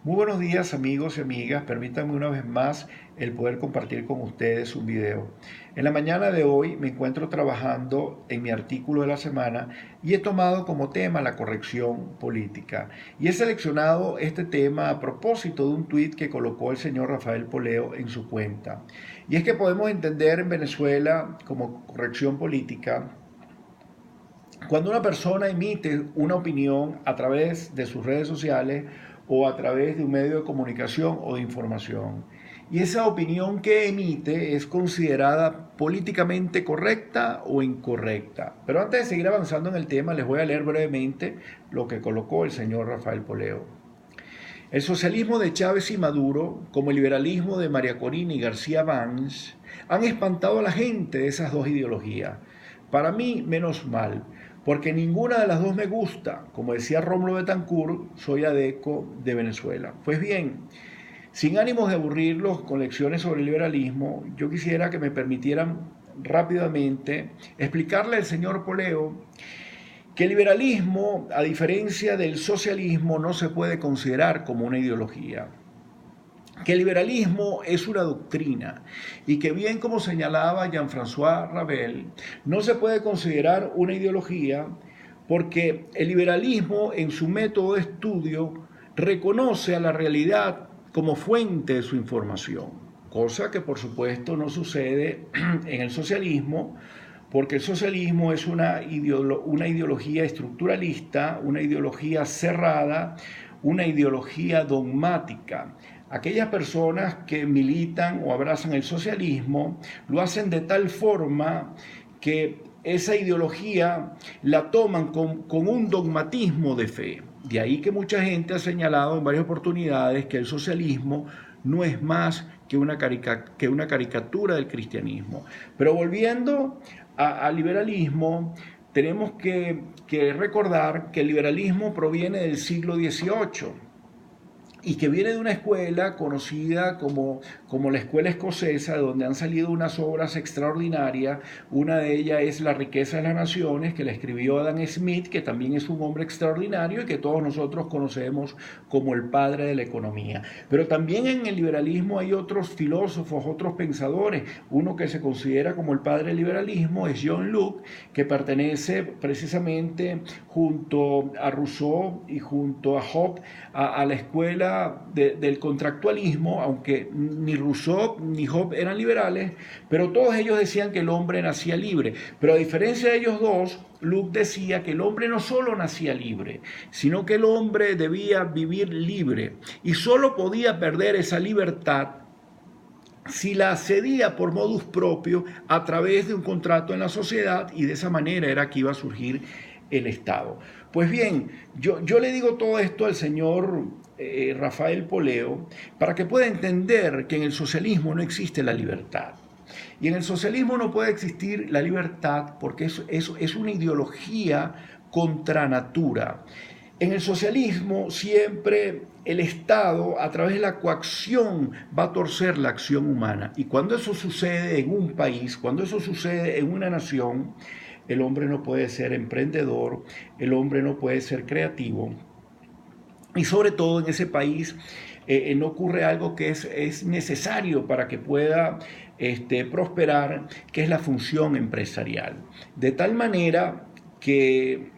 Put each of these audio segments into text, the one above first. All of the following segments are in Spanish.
Muy buenos días amigos y amigas, permítanme una vez más el poder compartir con ustedes un video. En la mañana de hoy me encuentro trabajando en mi artículo de la semana y he tomado como tema la corrección política. Y he seleccionado este tema a propósito de un tuit que colocó el señor Rafael Poleo en su cuenta. Y es que podemos entender en Venezuela como corrección política cuando una persona emite una opinión a través de sus redes sociales o a través de un medio de comunicación o de información. Y esa opinión que emite es considerada políticamente correcta o incorrecta. Pero antes de seguir avanzando en el tema, les voy a leer brevemente lo que colocó el señor Rafael Poleo. El socialismo de Chávez y Maduro, como el liberalismo de María Corina y García Banz, han espantado a la gente de esas dos ideologías. Para mí, menos mal, porque ninguna de las dos me gusta. Como decía Rómulo Betancourt, soy adeco de Venezuela. Pues bien, sin ánimos de aburrirlos con lecciones sobre el liberalismo, yo quisiera que me permitieran rápidamente explicarle al señor Poleo que el liberalismo, a diferencia del socialismo, no se puede considerar como una ideología. Que el liberalismo es una doctrina y que bien como señalaba Jean-François Rabel, no se puede considerar una ideología porque el liberalismo en su método de estudio reconoce a la realidad como fuente de su información, cosa que por supuesto no sucede en el socialismo, porque el socialismo es una ideología estructuralista, una ideología cerrada, una ideología dogmática. Aquellas personas que militan o abrazan el socialismo lo hacen de tal forma que esa ideología la toman con un dogmatismo de fe. De ahí que mucha gente ha señalado en varias oportunidades que el socialismo no es más que una caricatura del cristianismo. Pero volviendo al liberalismo, tenemos que recordar que el liberalismo proviene del siglo XVIII y que viene de una escuela conocida como la escuela escocesa, de donde han salido unas obras extraordinarias. Una de ellas es La riqueza de las naciones, que la escribió Adam Smith, que también es un hombre extraordinario y que todos nosotros conocemos como el padre de la economía. Pero también en el liberalismo hay otros filósofos, otros pensadores. Uno que se considera como el padre del liberalismo es John Locke, que pertenece precisamente junto a Rousseau y junto a Hobbes a la escuela del contractualismo, aunque ni Rousseau ni Hobbes eran liberales, pero todos ellos decían que el hombre nacía libre. Pero a diferencia de ellos dos, Locke decía que el hombre no solo nacía libre, sino que el hombre debía vivir libre y solo podía perder esa libertad si la cedía por modus propio a través de un contrato en la sociedad, y de esa manera era que iba a surgir el Estado. Pues bien, yo le digo todo esto al señor Rafael Poleo para que pueda entender que en el socialismo no existe la libertad. Y en el socialismo no puede existir la libertad porque es una ideología contra natura. En el socialismo siempre el Estado, a través de la coacción, va a torcer la acción humana. Y cuando eso sucede en un país, cuando eso sucede en una nación, el hombre no puede ser emprendedor, el hombre no puede ser creativo. Y sobre todo en ese país no ocurre algo que es necesario para que pueda prosperar, que es la función empresarial. De tal manera que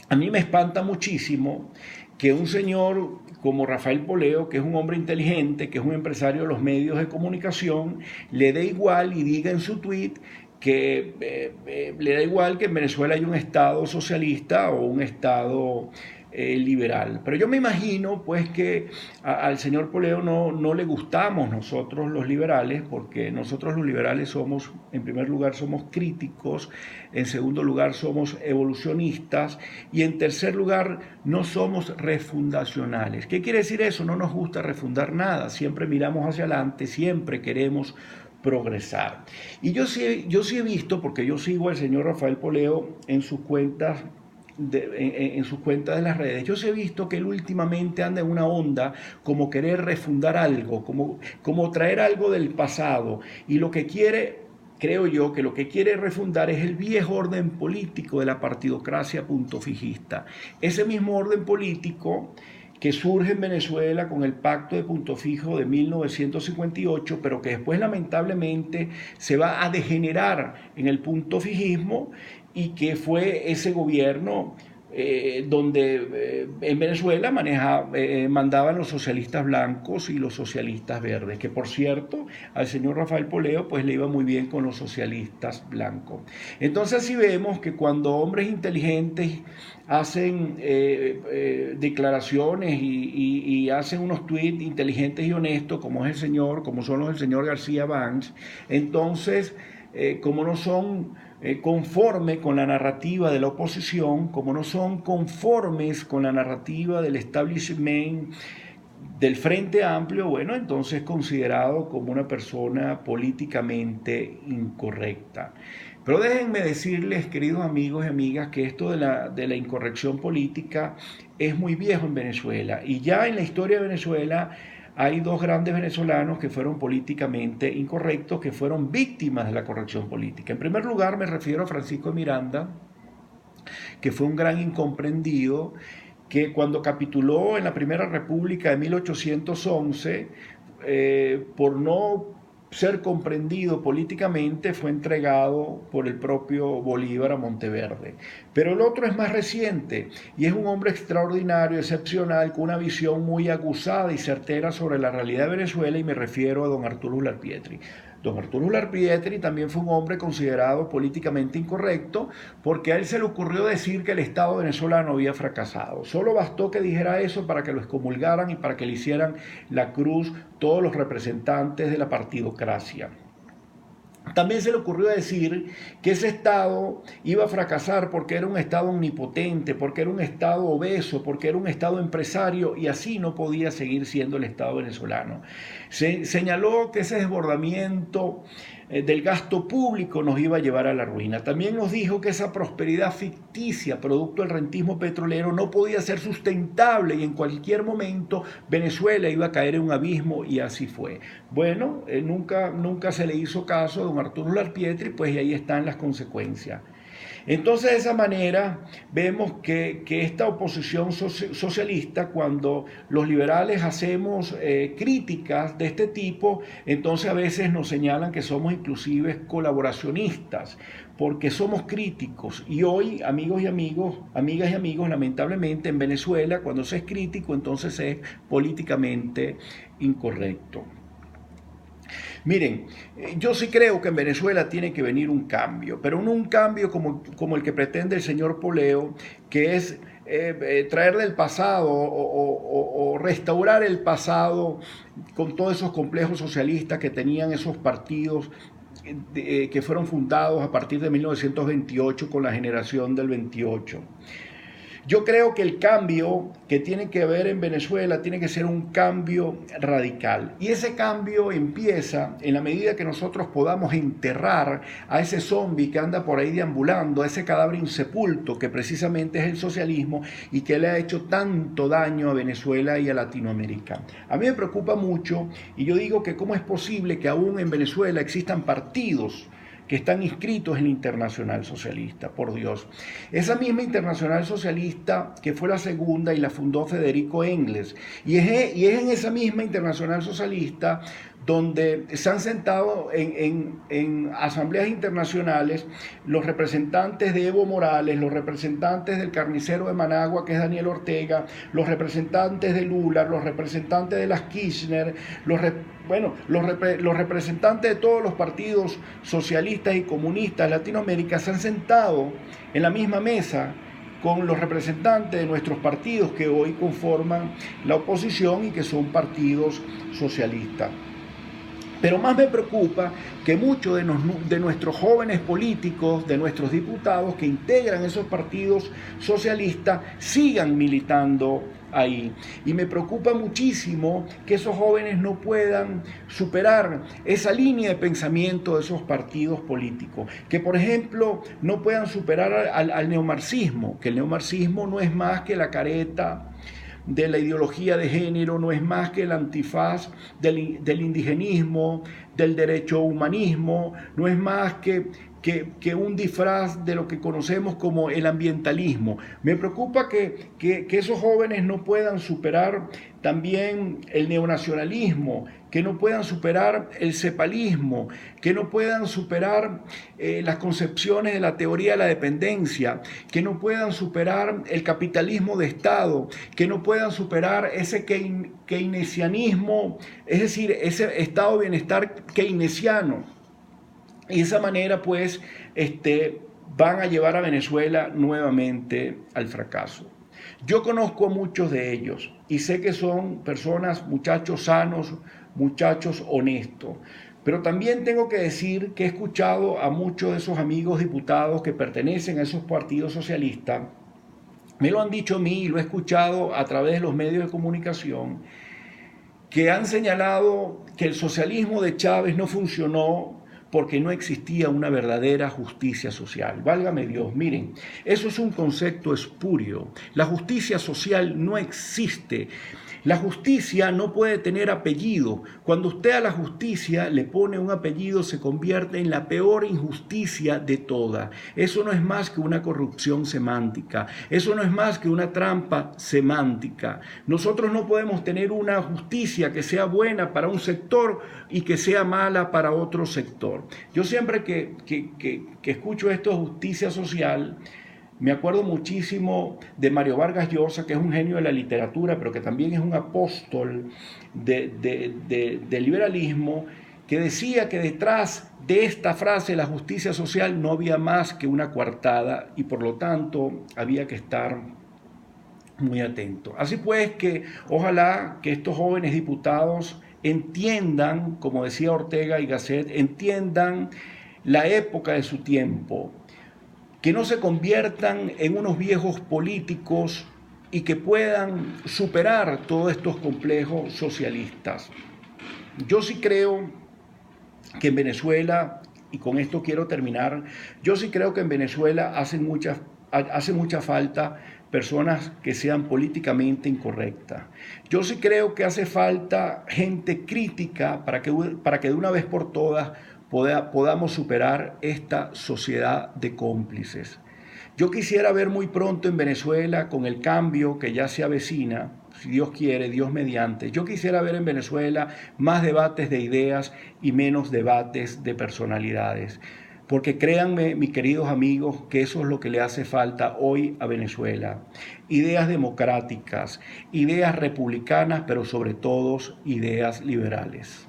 a mí me espanta muchísimo que un señor como Rafael Poleo, que es un hombre inteligente, que es un empresario de los medios de comunicación, le dé igual y diga en su tweet que le da igual que en Venezuela hay un Estado socialista o un Estado liberal. Pero yo me imagino pues que al señor Poleo no le gustamos nosotros los liberales, porque nosotros los liberales somos, en primer lugar, somos críticos, en segundo lugar, somos evolucionistas y en tercer lugar, no somos refundacionales. ¿Qué quiere decir eso? No nos gusta refundar nada, siempre miramos hacia adelante, siempre queremos progresar. Y yo sí he visto, porque yo sigo al señor Rafael Poleo en sus cuentas en sus cuentas de las redes, yo he visto que él últimamente anda en una onda como querer refundar algo, como traer algo del pasado, y lo que quiere, creo yo, que lo que quiere refundar es el viejo orden político de la partidocracia punto fijista. Ese mismo orden político que surge en Venezuela con el Pacto de Punto Fijo de 1958, pero que después lamentablemente se va a degenerar en el punto fijismo y que fue ese gobierno donde en Venezuela mandaban los socialistas blancos y los socialistas verdes, que por cierto al señor Rafael Poleo pues le iba muy bien con los socialistas blancos. Entonces así vemos que cuando hombres inteligentes hacen declaraciones y hacen unos tweets inteligentes y honestos, como es el señor, como son los del señor García Banks, entonces como no son conforme con la narrativa de la oposición, como no son conformes con la narrativa del establishment del Frente Amplio, bueno, entonces considerado como una persona políticamente incorrecta. Pero déjenme decirles, queridos amigos y amigas, que esto de la incorrección política es muy viejo en Venezuela. Y ya en la historia de Venezuela hay dos grandes venezolanos que fueron políticamente incorrectos, que fueron víctimas de la corrección política. En primer lugar me refiero a Francisco de Miranda, que fue un gran incomprendido, que cuando capituló en la Primera República de 1811, por no ser comprendido políticamente, fue entregado por el propio Bolívar a Monteverde. Pero el otro es más reciente y es un hombre extraordinario, excepcional, con una visión muy aguzada y certera sobre la realidad de Venezuela, y me refiero a don Arturo Uslar Pietri. Don Arturo Uslar Pietri también fue un hombre considerado políticamente incorrecto porque a él se le ocurrió decir que el Estado venezolano había fracasado. Solo bastó que dijera eso para que lo excomulgaran y para que le hicieran la cruz todos los representantes de la partidocracia. También se le ocurrió decir que ese Estado iba a fracasar porque era un Estado omnipotente, porque era un Estado obeso, porque era un Estado empresario, y así no podía seguir siendo el Estado venezolano. Se señaló que ese desbordamiento del gasto público nos iba a llevar a la ruina. También nos dijo que esa prosperidad ficticia, producto del rentismo petrolero, no podía ser sustentable y en cualquier momento Venezuela iba a caer en un abismo, y así fue. Bueno, nunca se le hizo caso a don Arturo Uslar Pietri, pues y ahí están las consecuencias. Entonces, de esa manera, vemos que esta oposición socialista, cuando los liberales hacemos críticas de este tipo, entonces a veces nos señalan que somos inclusive colaboracionistas, porque somos críticos. Y hoy, amigas y amigos, lamentablemente en Venezuela, cuando se es crítico, entonces es políticamente incorrecto. Miren, yo sí creo que en Venezuela tiene que venir un cambio, pero no un cambio como el que pretende el señor Poleo, que es traer del pasado o restaurar el pasado con todos esos complejos socialistas que tenían esos partidos que fueron fundados a partir de 1928 con la generación del 28. Yo creo que el cambio que tiene que haber en Venezuela tiene que ser un cambio radical. Y ese cambio empieza en la medida que nosotros podamos enterrar a ese zombi que anda por ahí deambulando, a ese cadáver insepulto que precisamente es el socialismo y que le ha hecho tanto daño a Venezuela y a Latinoamérica. A mí me preocupa mucho, y yo digo que cómo es posible que aún en Venezuela existan partidos que están inscritos en la Internacional Socialista, por Dios. Esa misma Internacional Socialista que fue la segunda y la fundó Federico Engels. Y es en esa misma Internacional Socialista donde se han sentado en asambleas internacionales los representantes de Evo Morales, los representantes del carnicero de Managua, que es Daniel Ortega, los representantes de Lula, los representantes de las Kirchner, los representantes de todos los partidos socialistas y comunistas de Latinoamérica se han sentado en la misma mesa con los representantes de nuestros partidos que hoy conforman la oposición y que son partidos socialistas. Pero más me preocupa que muchos de nuestros jóvenes políticos, de nuestros diputados que integran esos partidos socialistas, sigan militando ahí. Y me preocupa muchísimo que esos jóvenes no puedan superar esa línea de pensamiento de esos partidos políticos. Que, por ejemplo, no puedan superar al neomarxismo, que el neomarxismo no es más que la careta de la ideología de género, no es más que el antifaz del indigenismo, del derecho humanismo, no es más que que un disfraz de lo que conocemos como el ambientalismo. Me preocupa que esos jóvenes no puedan superar también el neonacionalismo, que no puedan superar el cepalismo, que no puedan superar las concepciones de la teoría de la dependencia, que no puedan superar el capitalismo de Estado, que no puedan superar ese keynesianismo, es decir, ese estado de bienestar keynesiano. Y de esa manera, pues, van a llevar a Venezuela nuevamente al fracaso. Yo conozco a muchos de ellos y sé que son personas, muchachos sanos, muchachos honestos. Pero también tengo que decir que he escuchado a muchos de esos amigos diputados que pertenecen a esos partidos socialistas. Me lo han dicho a mí y lo he escuchado a través de los medios de comunicación, que han señalado que el socialismo de Chávez no funcionó porque no existía una verdadera justicia social. Válgame Dios, miren, eso es un concepto espurio. La justicia social no existe. La justicia no puede tener apellido. Cuando usted a la justicia le pone un apellido, se convierte en la peor injusticia de todas. Eso no es más que una corrupción semántica. Eso no es más que una trampa semántica. Nosotros no podemos tener una justicia que sea buena para un sector y que sea mala para otro sector. Yo siempre que escucho esto de justicia social, me acuerdo muchísimo de Mario Vargas Llosa, que es un genio de la literatura, pero que también es un apóstol del liberalismo, que decía que detrás de esta frase, la justicia social, no había más que una coartada y por lo tanto había que estar muy atento. Así pues que ojalá que estos jóvenes diputados entiendan, como decía Ortega y Gasset, entiendan la época de su tiempo, que no se conviertan en unos viejos políticos y que puedan superar todos estos complejos socialistas. Yo sí creo que en Venezuela, y con esto quiero terminar, yo sí creo que en Venezuela hace mucha falta personas que sean políticamente incorrectas. Yo sí creo que hace falta gente crítica para que de una vez por todas podamos superar esta sociedad de cómplices. Yo quisiera ver muy pronto en Venezuela, con el cambio que ya se avecina, si Dios quiere, Dios mediante, yo quisiera ver en Venezuela más debates de ideas y menos debates de personalidades. Porque créanme, mis queridos amigos, que eso es lo que le hace falta hoy a Venezuela. Ideas democráticas, ideas republicanas, pero sobre todo ideas liberales.